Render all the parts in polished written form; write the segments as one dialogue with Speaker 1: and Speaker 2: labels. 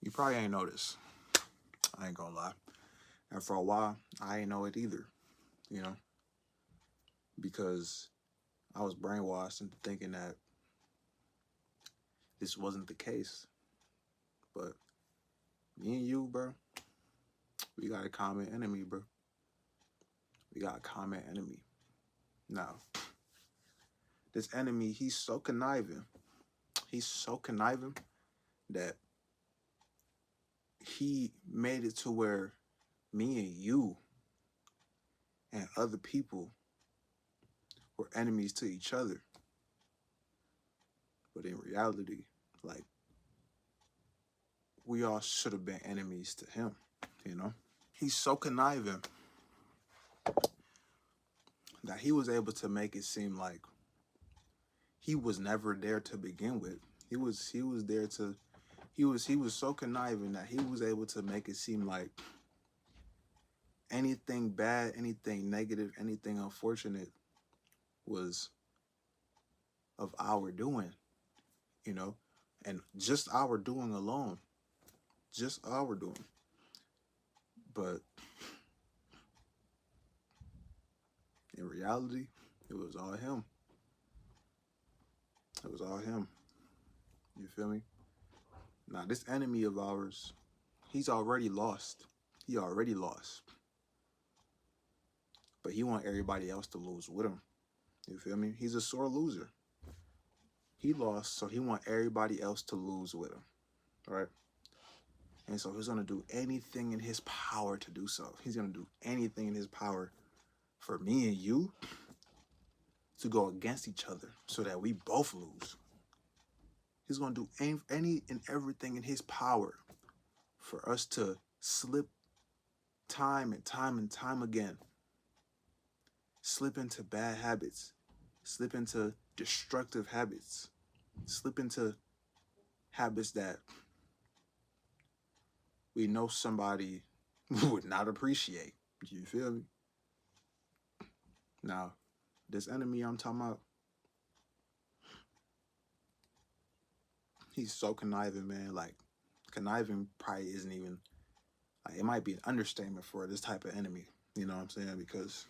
Speaker 1: You probably ain't noticed. I ain't gonna lie. And for a while, I ain't know it either, you know, because I was brainwashed into thinking that this wasn't the case. But me and you, bro, we got a common enemy, bro. We got a common enemy. Now, this enemy, he's so conniving. He's so conniving that he made it to where me and you and other people were enemies to each other. But in reality, like, we all should have been enemies to him, you know? He's so conniving that he was able to make it seem like he was never there to begin with. He was there to he was so conniving that he was able to make it seem like anything bad, anything negative, anything unfortunate was of our doing, you know? And just our doing alone. Just our doing. But in reality, it was all him. It was all him. You feel me? Now, this enemy of ours, he's already lost. He already lost. But he want everybody else to lose with him. You feel me? He's a sore loser. He lost, so he want everybody else to lose with him. Right? And so he's gonna do anything in his power to do so. He's gonna do anything in his power for me and you to go against each other so that we both lose. He's gonna do any and everything in his power for us to slip time and time and time again, slip into bad habits, slip into destructive habits, slip into habits that we know somebody would not appreciate. You feel me? Now, this enemy I'm talking about, he's so conniving, man. Like, conniving probably isn't even, like, it might be an understatement for this type of enemy. You know what I'm saying? Because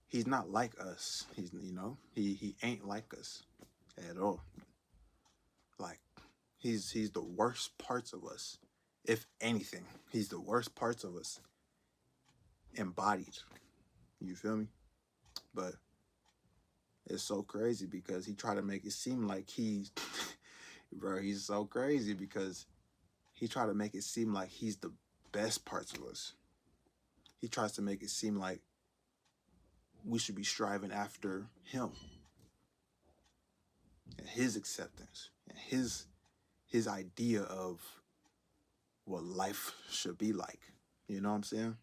Speaker 1: he's not like us. He's, you know, he ain't like us at all. Like, he's the worst parts of us. If anything, he's the worst parts of us embodied. You feel me? But it's so crazy because he tried to make it seem like he's, bro, he's so crazy because he tried to make it seem like he's the best parts of us. He tries to make it seem like we should be striving after him and his acceptance and his idea of what life should be like. You know what I'm saying?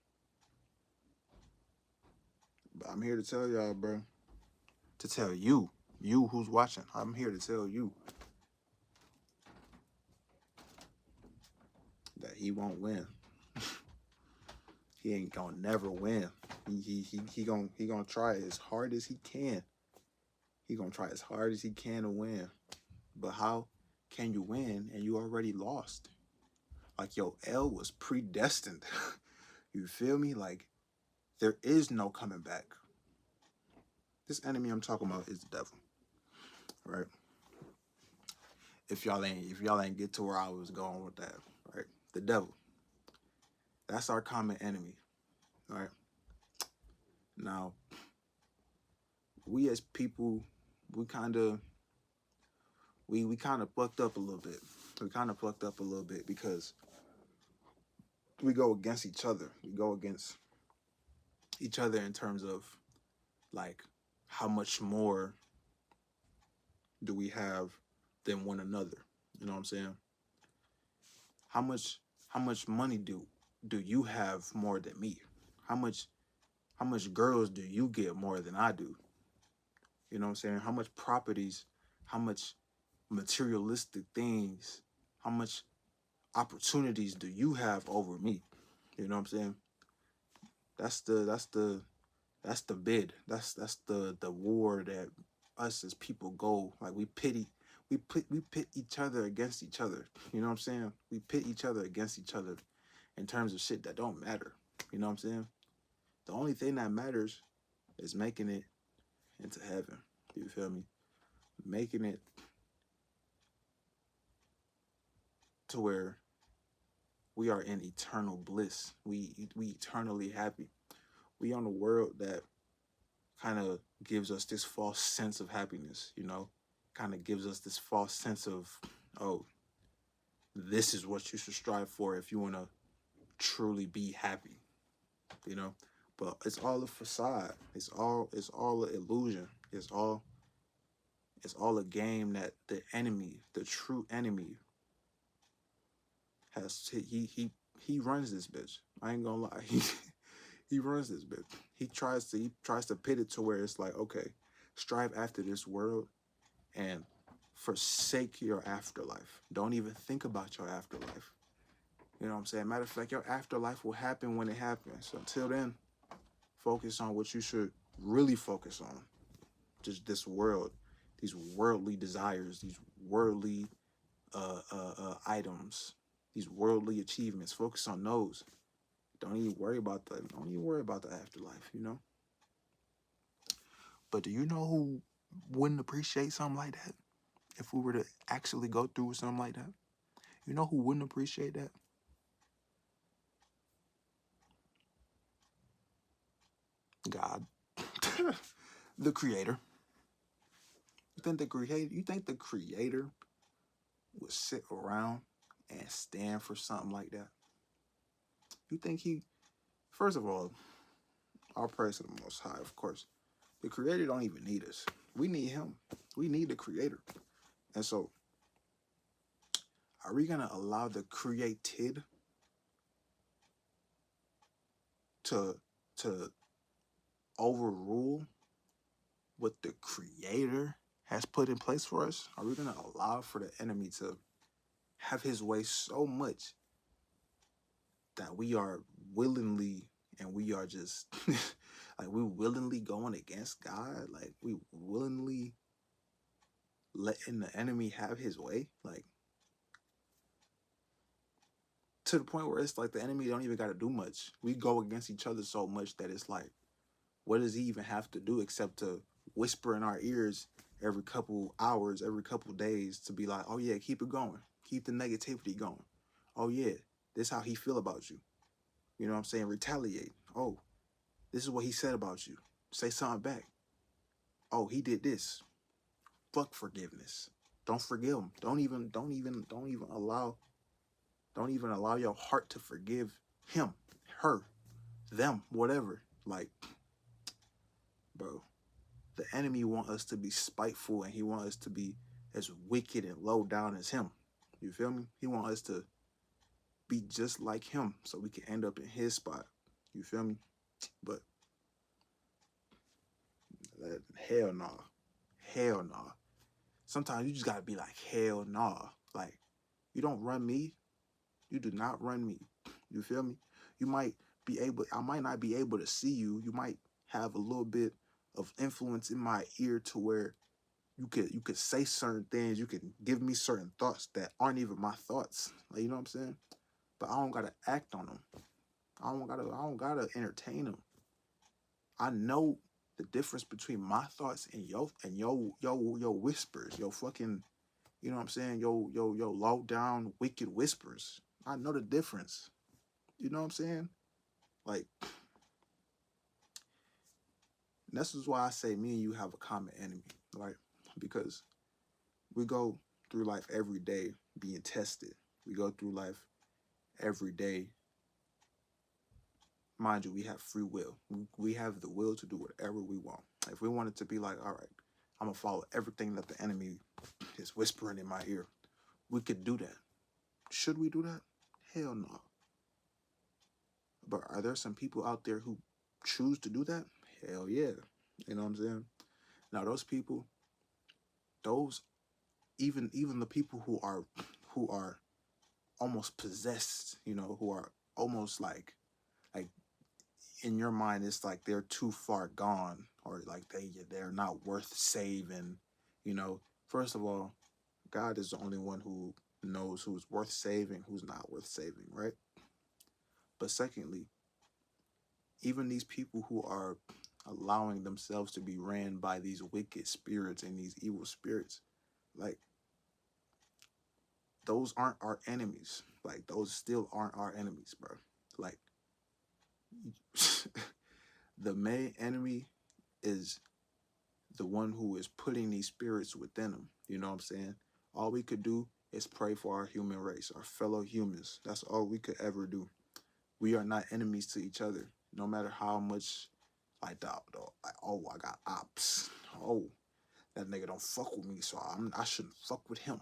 Speaker 1: But I'm here to tell y'all, bro. To tell you who's watching. I'm here to tell you that he won't win. He ain't gonna never win. He gonna try as hard as he can. He gonna try as hard as he can to win. But how can you win and you already lost? Like, your L was predestined. You feel me? Like, there is no coming back. This enemy I'm talking about is the devil, right? If y'all ain't get to where I was going with that, right? The devil. That's our common enemy, right? Now, we as people, we kind of fucked up a little bit. We kind of fucked up a little bit because we go against each other. We go against each other in terms of, like, how much more do we have than one another? You know what I'm saying? How much money do you have more than me? How much girls do you get more than I do? You know what I'm saying? How much properties, how much materialistic things, how much opportunities do you have over me? You know what I'm saying? That's the bid. That's the war that us as people go. Like, we we pit each other against each other. You know what I'm saying? We pit each other against each other in terms of shit that don't matter. You know what I'm saying? The only thing that matters is making it into heaven. You feel me? Making it to where we are in eternal bliss. We eternally happy. We on a world that kind of gives us this false sense of happiness, you know? Kind of gives us this false sense of, oh, this is what you should strive for if you want to truly be happy, you know? But it's all a facade. It's all an illusion. It's all a game that the enemy, the true enemy, has he runs this bitch. I ain't gonna lie. He runs this bitch. He tries to pit it to where it's like, okay, strive after this world and forsake your afterlife. Don't even think about your afterlife. You know what I'm saying? Matter of fact, your afterlife will happen when it happens. So until then, focus on what you should really focus on. Just this world, these worldly desires, these worldly items, these worldly achievements. Focus on those. Don't even worry about the afterlife, you know? But do you know who wouldn't appreciate something like that? If we were to actually go through something like that? You know who wouldn't appreciate that? God. The creator. You think the creator would sit around and stand for something like that? You think he First of all praise to the most high, of course. The creator don't even need us. We need him. We need the creator. And so are we gonna allow the created to to overrule what the creator has put in place for us? Are we gonna allow for the enemy to have his way so much that we are willingly and we are just like we willingly going against God? Like we willingly letting the enemy have his way? Like to the point where it's like the enemy don't even gotta do much. We go against each other so much that it's like, what does he even have to do except to whisper in our ears every couple hours, every couple days to be like, oh yeah, keep it going. Keep the negativity going. Oh yeah, this is how he feel about you. You know what I'm saying? Retaliate. Oh, this is what he said about you. Say something back. Oh, he did this. Fuck forgiveness. Don't forgive him. Don't even allow your heart to forgive him, her, them, whatever. Like, bro, the enemy want us to be spiteful and he want us to be as wicked and low down as him. You feel me? He want us to be just like him so we can end up in his spot. You feel me? But hell nah. Hell nah. Sometimes you just gotta be like, hell nah. Like, you don't run me. You do not run me. You feel me? I might not be able to see you. You might have a little bit of influence in my ear to where you could say certain things, you can give me certain thoughts that aren't even my thoughts. Like, you know what I'm saying? But I don't gotta act on them. I don't gotta entertain them. I know the difference between my thoughts and your whispers, your fucking, you know what I'm saying, your low down wicked whispers. I know the difference. You know what I'm saying? Like, this is why I say me and you have a common enemy, right? Because we go through life every day being tested. We go through life every day. Mind you, we have free will. We have the will to do whatever we want. If we wanted to be like, all right, I'm going to follow everything that the enemy is whispering in my ear, we could do that. Should we do that? Hell no. But are there some people out there who choose to do that? Hell yeah. You know what I'm saying? Now those people, those even the people who are almost possessed, you know, who are almost like in your mind it's like they're too far gone or like they're not worth saving, you know. First of all, God is the only one who knows who's worth saving, who's not worth saving, right? But secondly, even these people who are allowing themselves to be ran by these wicked spirits and these evil spirits, like, those aren't our enemies. Like, those still aren't our enemies, bro. Like, the main enemy is the one who is putting these spirits within them. You know what I'm saying? All we could do is pray for our human race, our fellow humans. That's all we could ever do. We are not enemies to each other, no matter how much, like, like, oh, I got ops. Oh, that nigga don't fuck with me, so I shouldn't fuck with him.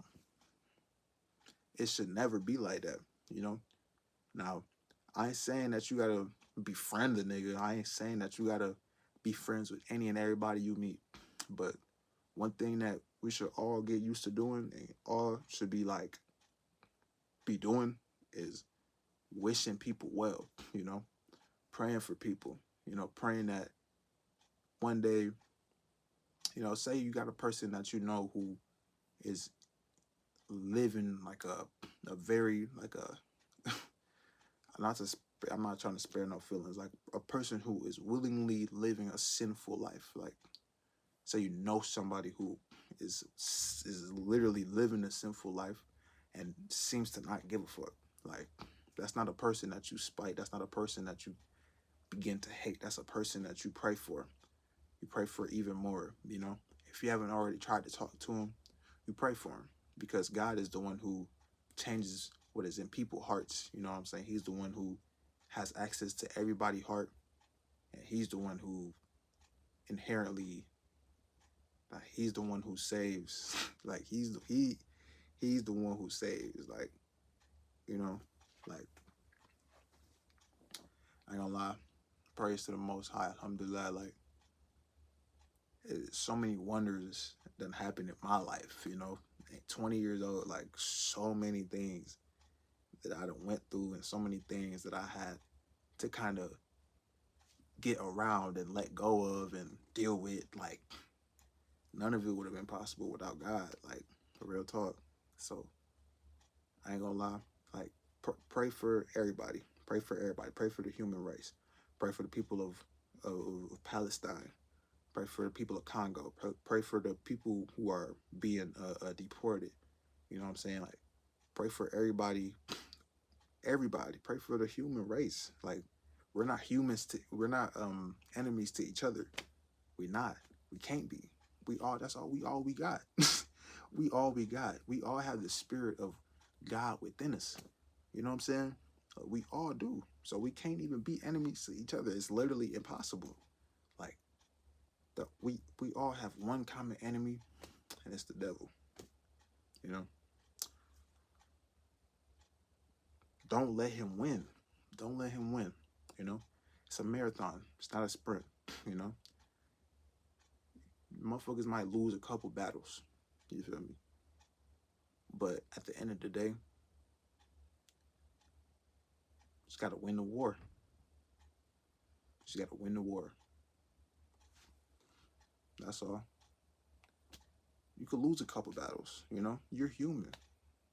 Speaker 1: It should never be like that, you know? Now, I ain't saying that you gotta befriend the nigga. I ain't saying that you gotta be friends with any and everybody you meet. But one thing that we should all get used to doing, and all should be like, be doing, is wishing people well, you know? Praying for people, you know, praying that one day, you know, say you got a person that you know who is living like a very, like a, not to, I'm not trying to spare no feelings, like a person who is willingly living a sinful life. Like, say you know somebody who is literally living a sinful life and seems to not give a fuck. Like, that's not a person that you spite. That's not a person that you begin to hate. That's a person that you pray for. You pray for even more, you know? If you haven't already tried to talk to him, you pray for him, because God is the one who changes what is in people's hearts. You know what I'm saying? He's the one who has access to everybody's heart, and he's the one who inherently, like, he's the one who saves. Like, he's the one who saves. Like, you know, like, I ain't gonna lie, praise to the Most High, alhamdulillah. Like, so many wonders that happened in my life, you know. At 20 years old, like, so many things that I done went through, and so many things that I had to kind of get around and let go of and deal with. Like, none of it would have been possible without God, like, for real talk. So I ain't gonna lie, like, pray for everybody. Pray for everybody. Pray for the human race. Pray for the people of Palestine. Pray for the people of Congo. Pray for the people who are being deported. You know what I'm saying? Like, pray for everybody. Everybody. Pray for the human race. Like, we're not humans. We're not enemies to each other. We're not. We can't be. We all. That's all. We all we got. We all we got. We all have the spirit of God within us. You know what I'm saying? We all do. So we can't even be enemies to each other. It's literally impossible. Like, we all have one common enemy, and it's the devil. You know? Don't let him win. Don't let him win. You know? It's a marathon. It's not a sprint. You know? Motherfuckers might lose a couple battles. You feel me? But at the end of the day, just gotta win the war. Just gotta win the war. That's all. You could lose a couple battles, you know? You're human.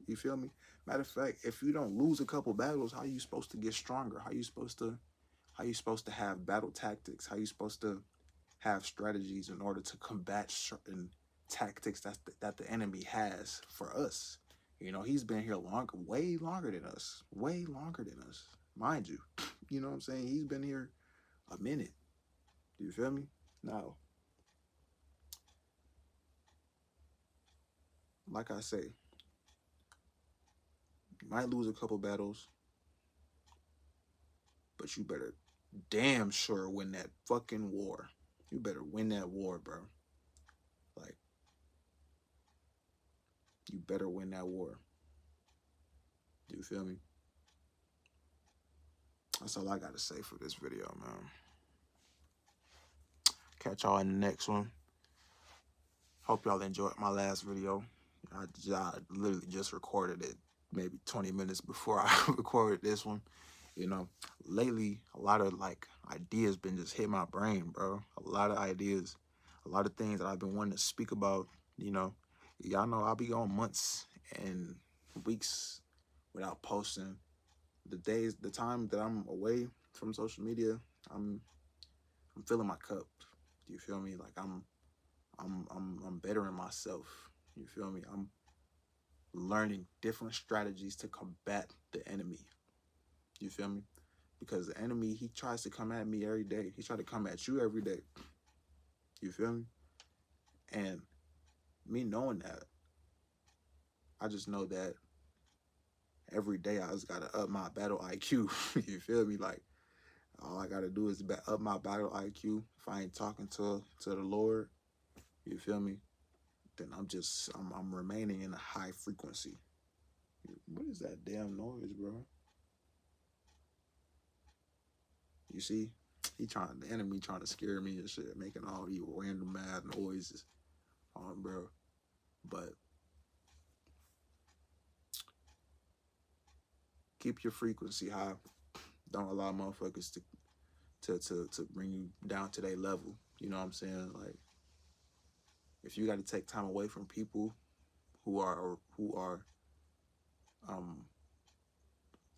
Speaker 1: You feel me? Matter of fact, if you don't lose a couple battles, how are you supposed to get stronger? How are you supposed to have battle tactics? How are you supposed to have strategies in order to combat certain tactics that the enemy has for us? You know, he's been here longer, way longer than us. Way longer than us. Mind you. You know what I'm saying? He's been here a minute. Do you feel me? Now, like I say, you might lose a couple battles, but you better damn sure win that fucking war. You better win that war, bro. Like, you better win that war. Do you feel me? That's all I gotta say for this video, man. Catch y'all in the next one. Hope y'all enjoyed my last video. I literally just recorded it maybe 20 minutes before I recorded this one. You know, lately, a lot of, like, ideas been just hit my brain, bro. A lot of ideas, a lot of things that I've been wanting to speak about, you know. Y'all know I'll be going months and weeks without posting. The time that I'm away from social media, I'm filling my cup. You feel me? Like I'm bettering myself. You feel me? I'm learning different strategies to combat the enemy. You feel me? Because the enemy, he tries to come at me every day. He tries to come at you every day. You feel me? And me knowing that, I just know that every day I just gotta up my battle IQ. You feel me? Like all I gotta do is up my battle IQ. If I ain't talking to the Lord, you feel me? Then I'm remaining in a high frequency. What is that damn noise, bro? You see, the enemy trying to scare me and shit, making all these random mad noises on, bro. But keep your frequency high. Don't allow motherfuckers to bring you down to their level. You know what I'm saying? Like, if you got to take time away from people who are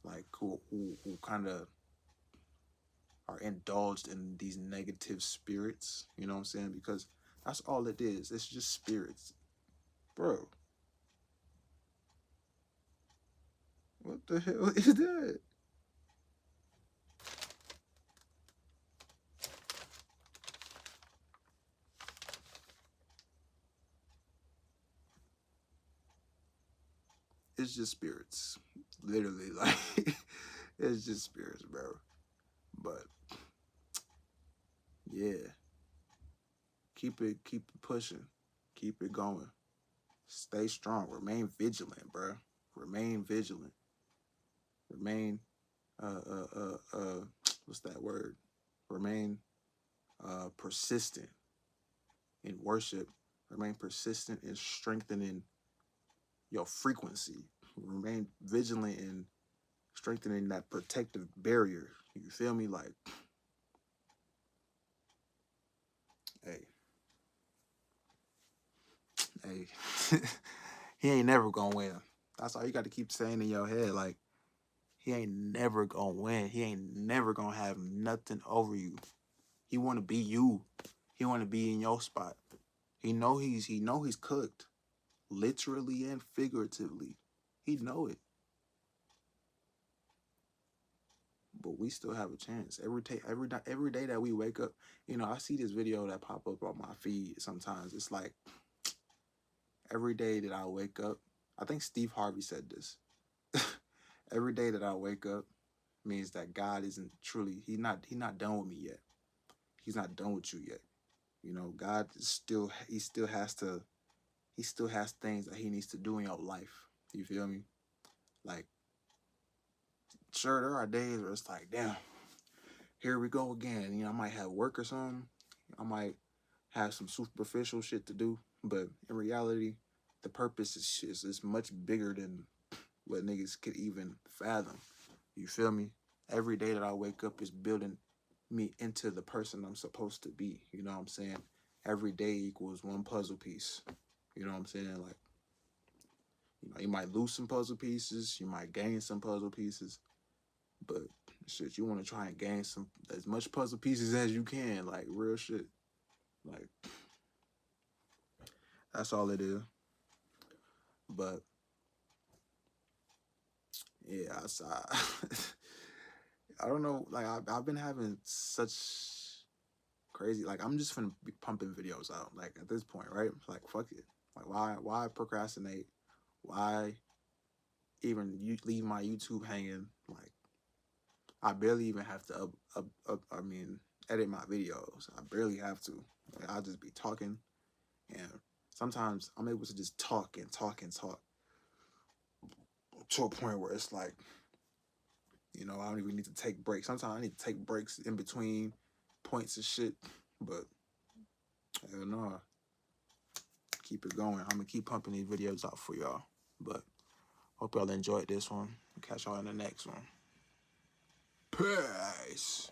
Speaker 1: like who kind of are indulged in these negative spirits, you know what I'm saying? Because that's all it is. It's just spirits. Bro, what the hell is that? It's just spirits. Literally, like, it's just spirits, bro. But yeah, keep it pushing. Keep it going. Stay strong. Remain vigilant, bro. Remain vigilant. Remain what's that word? Remain persistent in worship. Remain persistent in strengthening your frequency. Remain vigilant in strengthening that protective barrier. You feel me? Like, hey, he ain't never gonna win. That's all you got to keep saying in your head. Like, he ain't never gonna win. He ain't never gonna have nothing over you. He want to be you. He want to be in your spot. He know he's cooked, literally and figuratively. He know it. But we still have a chance. Every day that we wake up, you know, I see this video that pop up on my feed sometimes. It's like every day that I wake up, I think Steve Harvey said this. Every day that I wake up means that God isn't truly, he's not done with me yet. He's not done with you yet. You know, God is still, he still has things that he needs to do in your life. You feel me? Like, sure, there are days where it's like, damn, here we go again. You know, I might have work or something. I might have some superficial shit to do. But in reality, the purpose is much bigger than what niggas could even fathom. You feel me? Every day that I wake up is building me into the person I'm supposed to be. You know what I'm saying? Every day equals one puzzle piece. You know what I'm saying? Like, you know, you might lose some puzzle pieces, you might gain some puzzle pieces, but shit, you want to try and gain as much puzzle pieces as you can, like real shit. Like, that's all it is. But yeah, I don't know. Like, I've been having such crazy. Like, I'm just finna be pumping videos out. Like, at this point, right? Like, fuck it. Like, why procrastinate? Why even leave my YouTube hanging? Like, I barely even have to edit my videos. I barely have to. Like, I'll just be talking, and sometimes I'm able to just talk and talk and talk to a point where it's like, you know, I don't even need to take breaks. Sometimes I need to take breaks in between points and shit, but hell no. Keep it going. I'm gonna keep pumping these videos out for y'all. But hope y'all enjoyed this one. Catch y'all in the next one. Peace.